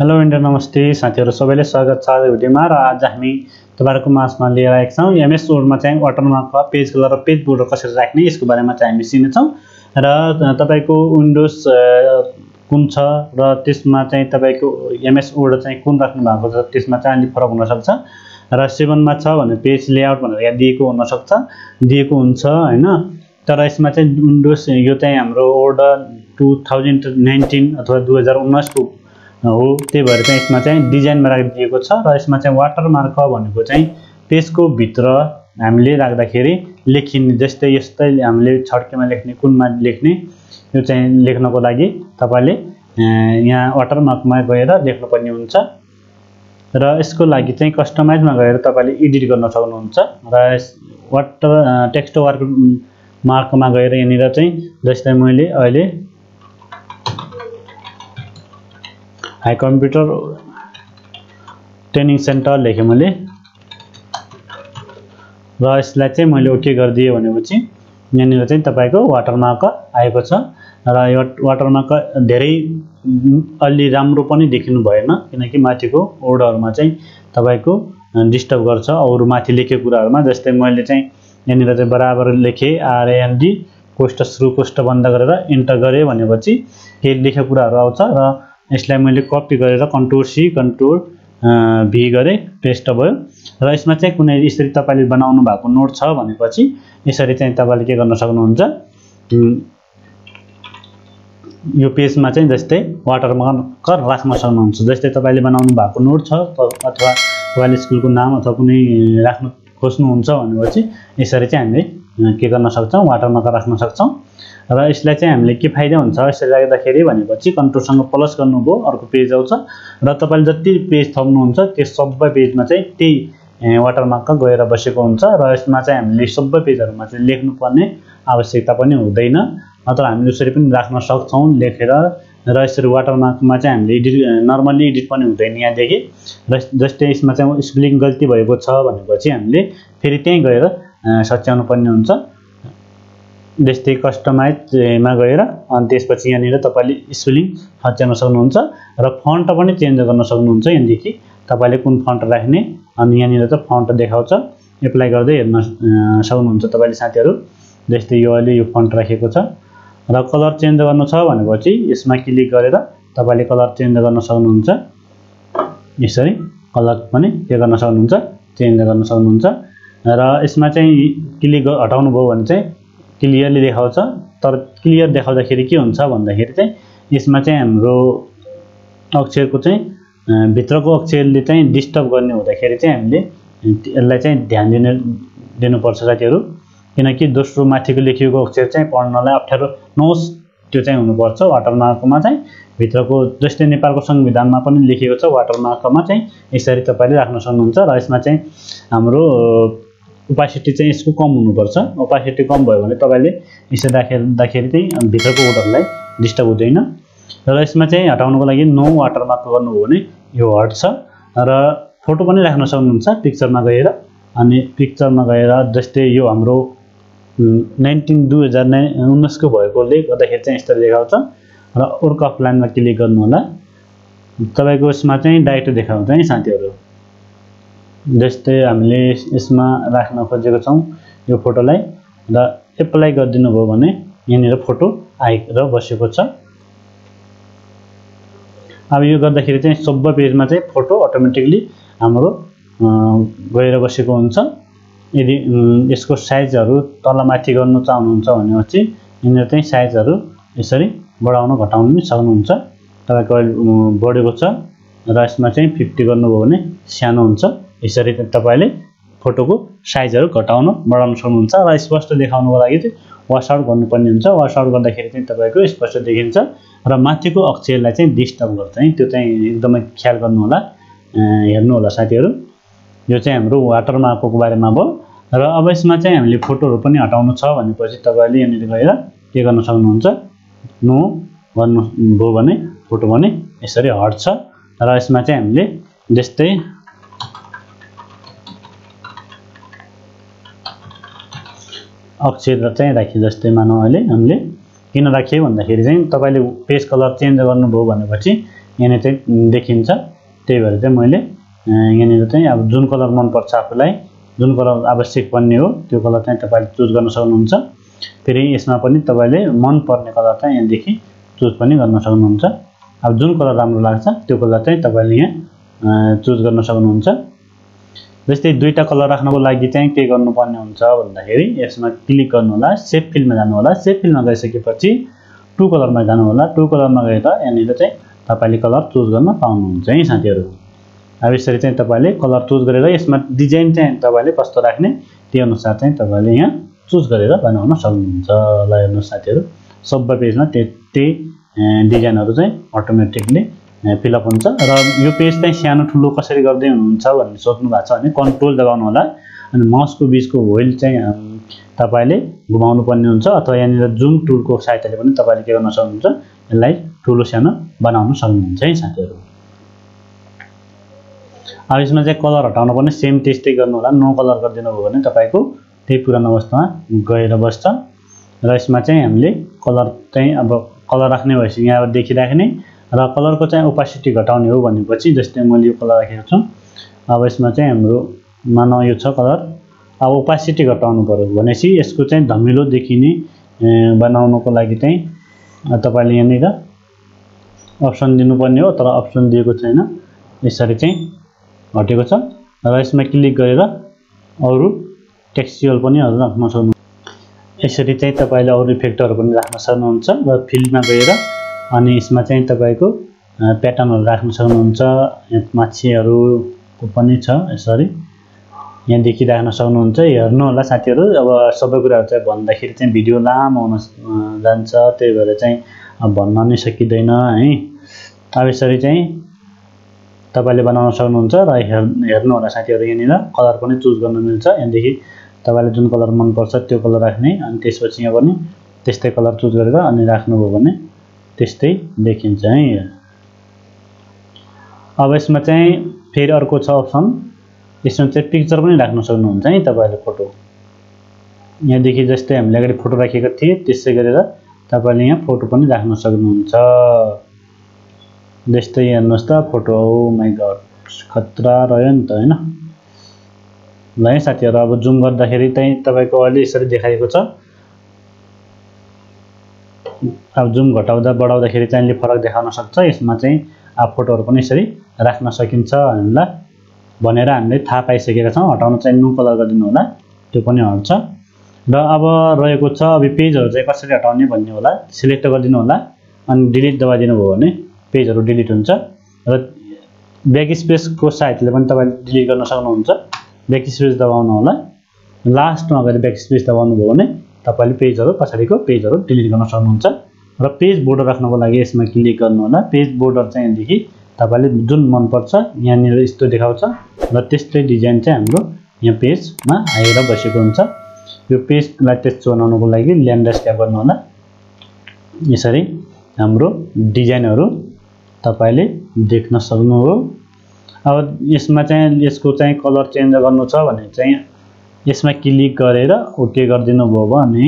Hello India नमस्ते साथीहरु सबैले स्वागत छ आज भिडियोमा र आज हामी तपाईहरुको माझमा लिएर आएका छौं एमएस वर्डमा चाहिँ वाटरमार्क पेज कलर र पेज बोर्डर कसरी राख्ने यसको बारेमा चाहिँ हामी सिक्ने छौं र तपाईको विन्डोज कुन छ र त्यसमा चाहिँ तपाईको एमएस वर्ड चाहिँ कुन राख्नु भएको छ त्यसमा चाहिँ अलि फरक हुन सक्छ र 7 मा छ भने पेज लेआउट भनेर यहाँ दिएको हुन सक्छ दिएको हुन्छ हैन तर यसमा चाहिँ विन्डोज यो चाहिँ हाम्रो वर्ड 2019 अथवा 2019 को हो त्यही भएर चाहिँ यसमा चाहिँ डिजाइनमा राखिदिएको छ र यसमा चाहिँ वाटरमार्क भनेको चाहिँ पेजको भित्र हामीले राख्दाखेरि लेखिने जस्तै यस्तै हामीले छड्केमा लेख्ने कुनमा लेख्ने यो चाहिँ लेख्नको लागि तपाईले यहाँ वाटरमार्कमा गएर लेख्नुपर्ने हुन्छ र यसको लागि चाहिँ कस्टमाइजमा गएर तपाईले एडिट गर्न सक्नुहुन्छ र टेक्स्ट वाटरमार्कमा गएर यहाँनिर चाहिँ जस्तै मैले अहिले हाई कम्प्युटर ट्रेनिङ सेन्टर लेखे मैले र यसलाई चाहिँ मैले ओके गरिदिए भनेपछि यहाँनिर चाहिँ तपाईको वाटरमार्क आएको छ र यो वाटरमार्क धेरै अलि राम्रो पनि देखिनु भएन किनकि माथिको वर्डहरुमा चाहिँ तपाईको डिस्टर्ब गर्छ अरु माथि लेखेको कुराहरुमा जस्तै मैले चाहिँ यहाँनिर चाहिँ बराबर लेखे RAND कोष्ठ सुरु कोष्ठ बन्द गरेर इन्टर गरे भनेपछि के लेखेको कुराहरु आउँछ र यसलाई मैले कपी गरेर कन्ट्रोल सी कन्ट्रोल भी गरे पेस्ट भयो र यसमा चाहिँ कुनै यसरी तपाईले बनाउनु भएको नोट छ भनेपछि यसरी चाहिँ तपाईले के गर्न सक्नुहुन्छ यो पेजमा चाहिँ जस्तै वाटरमार्क राख्न सक्नुहुन्छ जस्तै तपाईले बनाउनु भएको नोट छ अथवा तपाईले स्कुलको नाम अथवा कुनै राख्न खोज्नुहुन्छ भनेपछि यसरी चाहिँ हामीले के गर्न सक्छौं वाटरमार्क राख्न सक्छौं र यसलाई चाहिँ हामीले के फाइदा हुन्छ यसरी राख्दाखेरि भनेपछि कन्ट्रोल सँग प्लस गर्नुभयो अर्को पेज आउँछ र तपाईले जति पेज थप्नुहुन्छ त्यो सबै पेजमा चाहिँ त्यही वाटरमार्क गएर बसेको हुन्छ र यसमा चाहिँ हामीले सबै पेजहरुमा चाहिँ लेख्नु पर्ने आवश्यकता पनि हुँदैन अथवा हामीले यसरी पनि राख्न सक्छौं लेखेर र यसरी वाटरमार्कमा चाहिँ हामीले एडिट नर्मली एडिट पनि हुँदैन यहाँ देखि र जस्तै यसमा चाहिँ स्पेलिङ गल्ती भएको छ भनेपछि हामीले फेरि त्यही गएर सच्याउनु पर्ने हुन्छ जस्तै कस्टमाइजमा गएर अनि त्यसपछि यहाँनिर तपाईले स्पेलिङ सच्याउन सक्नुहुन्छ र फन्ट पनि चेन्ज गर्न सक्नुहुन्छ यहाँदेखि तपाईले कुन फन्ट राख्ने अनि यहाँनिर चाहिँ फन्ट देखाउँछ एप्लाई गर्दै हेर्न सक्नुहुन्छ तपाईले साथीहरु जस्तै यो अहिले यो फन्ट राखेको छ र कलर चेन्ज गर्नु छ भनेपछि यसमा क्लिक गरेर तपाईले कलर चेन्ज गर्न सक्नुहुन्छ यसरी कलर पनि के गर्न सक्नुहुन्छ चेन्ज गर्न सक्नुहुन्छ र यसमा चाहिँ क्लिक हटाउनु भयो भने चाहिँ क्लियरली देखाउँछ तर क्लियर देखाउँदाखेरि के हुन्छ भन्दाखेरि चाहिँ यसमा चाहिँ हाम्रो अक्षरको चाहिँ भित्रको अक्षरले चाहिँ डिस्टर्ब गर्ने हुँदाखेरि चाहिँ हामीले यसलाई चाहिँ ध्यान दिनुपर्छ साथीहरु किनकि दोस्रो माथिको लेखिएको अक्षर चाहिँ पढ्नलाई अप्ठ्यारो नहोस् त्यो चाहिँ हुनुपर्छ वाटरमार्कमा चाहिँ भित्रको जस्तै नेपालको संविधानमा पनि लेखिएको छ वाटरमार्कमा चाहिँ यसरी तपाईले राख्न सक्नुहुन्छ र यसमा चाहिँ हाम्रो ओपासिटी चाहिँ यसको कम हुनुपर्छ ओपासिटी कम भयो भने तपाईले यसरी राख्दाखेरि चाहिँ भित्रको वर्डहरुलाई डिस्टर्ब हुँदैन र यसमा चाहिँ हटाउनको लागि नो वाटरमार्क गर्नुभयो भने यो हट्छ र फोटो पनि राख्न सक्नुहुन्छ पिक्चरमा गएर अनि पिक्चरमा गएर जस्तै यो हाम्रो 2019 को भएकोले गर्दाखेरि चाहिँ यस्तो देखाउँछ र वर्क अफ लाइनमा क्लिक गर्नु होला तपाईको यसमा चाहिँ डाइरेक्ट देखाउँछ है साथीहरु जस्तै हामीले यसमा राख्न खोजेको छौं यो फोटोलाई र एप्लाई गरिदिनु भयो भने यहाँनिर फोटो आएर बसेको छ अब यो गर्दाखेरि चाहिँ सबै पेजमा चाहिँ फोटो अटोमेटिकली हाम्रो गएर बसेको हुन्छ यदि यसको साइजहरु तलमाथि गर्न चाहनुहुन्छ भनेपछि यिनीहरु चाहिँ साइजहरु यसरी बढाउन घटाउन पनि सक्नुहुन्छ तपाईको बढेको छ र यसमा चाहिँ 50 गर्नुभयो भने सानो हुन्छ यसरी तपाईले फोटोको साइजहरु घटाउन बढाउन सक्नुहुन्छ र स्पष्ट देखाउनको लागि चाहिँ वाश आउट गर्नुपर्ने हुन्छ वाश आउट गर्दाखेरि चाहिँ तपाईको स्पष्ट देखिन्छ र माथिको अक्षरलाई चाहिँ डिस्टर्ब गर्छ है त्यो चाहिँ एकदमै ख्याल गर्नु होला हेर्नु होला साथीहरु यो चाहिँ हाम्रो वाटरमार्कको बारेमा भयो र अब यसमा चाहिँ हामीले फोटोहरु पनि हटाउनु छ भनेपछि तपाईले यहाँनिर गएर के गर्न सक्नुहुन्छ नो गर्नु भयो भने फोटो पनि यसरी हट्छ र यसमा चाहिँ हामीले जस्तै अक्षर चाहिँ राखे जस्तै मानौ अहिले हामीले किन राखे भन्दाखेरि चाहिँ तपाईले पेज कलर चेन्ज गर्नुभयो भनेपछि यहाँनिर चाहिँ देखिन्छ। त्यही भएर चाहिँ मैले यहाँनिर चाहिँ अब जुन कलर मन पर्छ आफूलाई, जुन कलर आवश्यक पर्ने हो त्यो कलर चाहिँ तपाईले चुज गर्न सक्नुहुन्छ। फेरि यसमा पनि तपाईले मन पर्ने कलर चाहिँ यहाँदेखि चुज पनि गर्न सक्नुहुन्छ। अब जुन कलर राम्रो लाग्छ त्यो कलर चाहिँ तपाईले यहाँ चुज गर्न सक्नुहुन्छ। जस्तै दुईटा कलर राख्नको लागि चाहिँ के गर्नुपर्ने हुन्छ भन्दाखेरि यसमा क्लिक गर्नु होला, सेभ फिल्डमा जानु होला। सेभ फिल्डमा गइसकेपछि टु कलरमा जानु होला। टु कलरमा गएर यहाँनिर चाहिँ तपाईले कलर चुज गर्न पाउनुहुन्छ है साथीहरु। अब यसरी चाहिँ तपाईले कलर चुज गरेर यसमा डिजाइन चाहिँ तपाईले कस्तो राख्ने त्यो अनुसार चाहिँ तपाईले यहाँ चुज गरेर बनाउन सक्नुहुन्छ। ल हेर्नुस् साथीहरु, सबै पेजमा त्यही डिजाइनहरु चाहिँ अटोमेटिकली फिलअप हुन्छ। र यो पेज चाहिँ सानो ठुलो कसरी गर्दै हुनुहुन्छ भन्ने सोच्नु भएको छ भने कन्ट्रोल दबाउनु होला अनि माउसको बीचको व्हील चाहिँ तपाईले घुमाउनु पर्ने हुन्छ, अथवा यहाँनिर जुम टुलको सहायताले पनि तपाईले के गर्न सक्नुहुन्छ, यसलाई ठुलो सानो बनाउन सक्नुहुन्छ है साथीहरु। अब यसमा चाहिँ कलर हटाउन पनि सेम त्यस्तै गर्नु होला। नो कलर गरिदिनु भयो भने तपाईको त्यही पुरानो अवस्थामा गएर बस्छ। र यसमा चाहिँ हामीले कलर चाहिँ अब कलर राख्ने भएपछि यहाँ अब देखिराख्ने र कलरको चाहिँ ओपासिटी घटाउने हो भनेपछि जस्तै मैले यो कलर राखेको छु। अब यसमा चाहिँ हाम्रो मानव यो छ कलर, अब ओपासिटी घटाउनु पर्यो भनेपछि यसको चाहिँ धमिलो देखिने बनाउनको लागि चाहिँ तपाईले यहाँनिर अप्सन दिनुपर्ने हो, तर अप्सन दिएको छैन। यसरी चाहिँ हटेको छ र यसमा क्लिक गरेर अरु टेक्सचुअल पनि राख्न सक्नुहुन्छ। यसरी चाहिँ तपाईले अरु इफेक्टहरु पनि राख्न सक्नुहुन्छ र फिल्डमा गएर अनि यसमा चाहिँ तपाईको प्याटर्नहरु राख्न सक्नुहुन्छ। माछीहरुको पनि छ, यसरी यहाँ देखि राख्न सक्नुहुन्छ। हेर्नु होला साथीहरु, अब सबै कुराहरु चाहिँ भन्दाखेरि चाहिँ भिडियो लामो हुन जान्छ, त्यही भएर चाहिँ अब भन्न नै सकिदैन है। अब यसरी चाहिँ तपाईले बनाउन सक्नुहुन्छ र हेर्नु होला साथीहरु, यहाँनिर कलर पनि चुज गर्न मिल्छ। यहाँदेखि तपाईले जुन कलर मन पर्छ त्यो कलर राख्ने अनि त्यसपछि यहाँ पनि त्यस्तै कलर चुज गरेर अनि राख्नुभयो भने त्यस्तै देखिन्छ है। अब यसमा चाहिँ फेरि अर्को छ अप्सन, यसमा चाहिँ पिक्चर पनि राख्न सक्नुहुन्छ है तपाईले फोटो। यहाँ देखि जस्तै हामीले अगाडि फोटो राखेको थिए त्यसै गरेर तपाईले यहाँ फोटो पनि राख्न सक्नुहुन्छ। जस्तै हेर्नुस् त फोटो, ओ माय गॉड खतरा रह्यो नि त हैन। ल है साथीहरु, अब जुम गर्दाखेरि चाहिँ तपाईको अहिले यसरी देखाएको छ। अब जुम घटाउँदा बढाउँदाखेरि चाहिँ अलि फरक देखाउन सक्छ। यसमा चाहिँ अब फोटोहरु पनि यसरी राख्न सकिन्छ हामीलाई भनेर हामीले थाहा पाइसकेका छौं। हटाउन चाहिँ नो कलर गरिदिनु होला, त्यो पनि हट्छ। र अब रहेको छ अब पेजहरु चाहिँ कसरी हटाउने भन्ने होला। सिलेक्ट गरिदिनु होला अनि डिलिट दबाइदिनु भयो भने पेजहरु डिलिट हुन्छ। र ब्याक स्पेसको सहायताले पनि तपाईले डिलिट गर्न सक्नुहुन्छ। ब्याक स्पेस दबाउनु होला, लास्टमा गएर ब्याक स्पेस दबाउनु भयो भने तपाईले पेजहरु पछाडीको पेजहरु डिलिट गर्न सक्नुहुन्छ। र पेज बोर्डर राख्नको लागि यसमा क्लिक गर्नु होला। पेज बोर्डर चाहिँ यहाँदेखि तपाईले जुन मन पर्छ यहाँनिर यस्तो देखाउँछ र त्यस्तै डिजाइन चाहिँ हाम्रो यहाँ पेजमा आएर बसेको हुन्छ। यो पेजलाई त्यस्तो बनाउनको लागि ल्यान्डस्केप गर्नु होला। यसरी हाम्रो डिजाइनहरु तपाईले देख्न सक्नुहुरो। अब यसमा चाहिँ यसको चाहिँ कलर चेन्ज गर्नु छ भने चाहिँ यसमा क्लिक गरेर ओके गरिदिनु भयो भने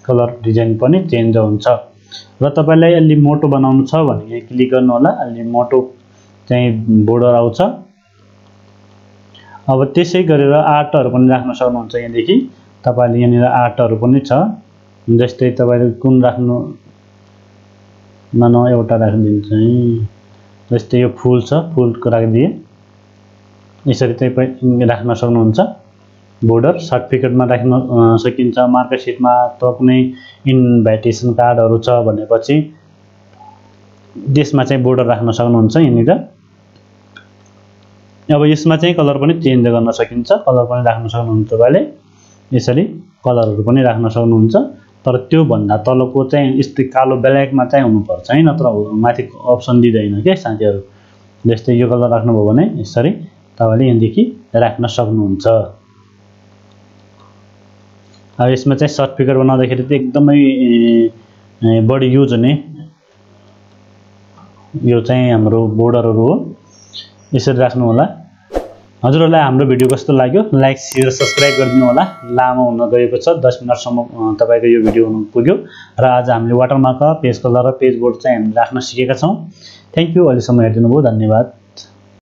कलर डिजाइन पनि चेन्ज हुन्छ। र तपाईलाई अलि मोटो बनाउनु छ भने यहाँ क्लिक गर्नु होला, अलि मोटो चाहिँ बोर्डर आउँछ। अब त्यसै गरेर आर्टहरु पनि राख्न सक्नुहुन्छ। यहाँदेखि तपाईले यहाँनिर आर्टहरु पनि छ, जस्तै तपाईले कुन राख्नु, मानौ एउटा राखिदिन्छ है। जस्तै यो फूल छ, फूलको राखिदिए। यसरी चाहिँ राख्न सक्नुहुन्छ। बोर्डर सर्टिफिकेटमा राख्न सकिन्छ, मार्कसिटमा अथवा कुनै इन्भिटेसन कार्डहरु छ भनेपछि त्यसमा चाहिँ बोर्डर राख्न सक्नुहुन्छ यहाँनिर। अब यसमा चाहिँ कलर पनि चेन्ज गर्न सकिन्छ, कलर पनि राख्न सक्नुहुन्छ तपाईले। यसरी कलरहरु पनि राख्न सक्नुहुन्छ, तर त्यो भन्दा तलको चाहिँ यस्तै कालो ब्ल्याकमा चाहिँ हुनुपर्छ है, नत्र माथि अप्सन दिदैन के साथीहरु। जस्तै यो कलर राख्नुभयो भने यसरी तपाईले यहाँदेखि राख्न सक्नुहुन्छ। अब यसमा चाहिँ सर्टिफिकेट बनाउँदाखेरि चाहिँ एकदमै बढी युज हुने यो चाहिँ हाम्रो बोर्डरहरु हो। यसरी राख्नु होला। हजुरहरूलाई हाम्रो भिडियो कस्तो लाग्यो लाइक शेयर सब्स्क्राइब गरिदिनु होला। लामो हुन गएको छ 10 मिनेटसम्म तपाईको यो भिडियो हुन पुग्यो र आज हामीले वाटरमार्क पेज कलर र पेज बोर्ड चाहिँ हामी राख्न सिकेका छौं। Thank you. अहिलेसम्म हेरिदिनु भयो धन्यवाद।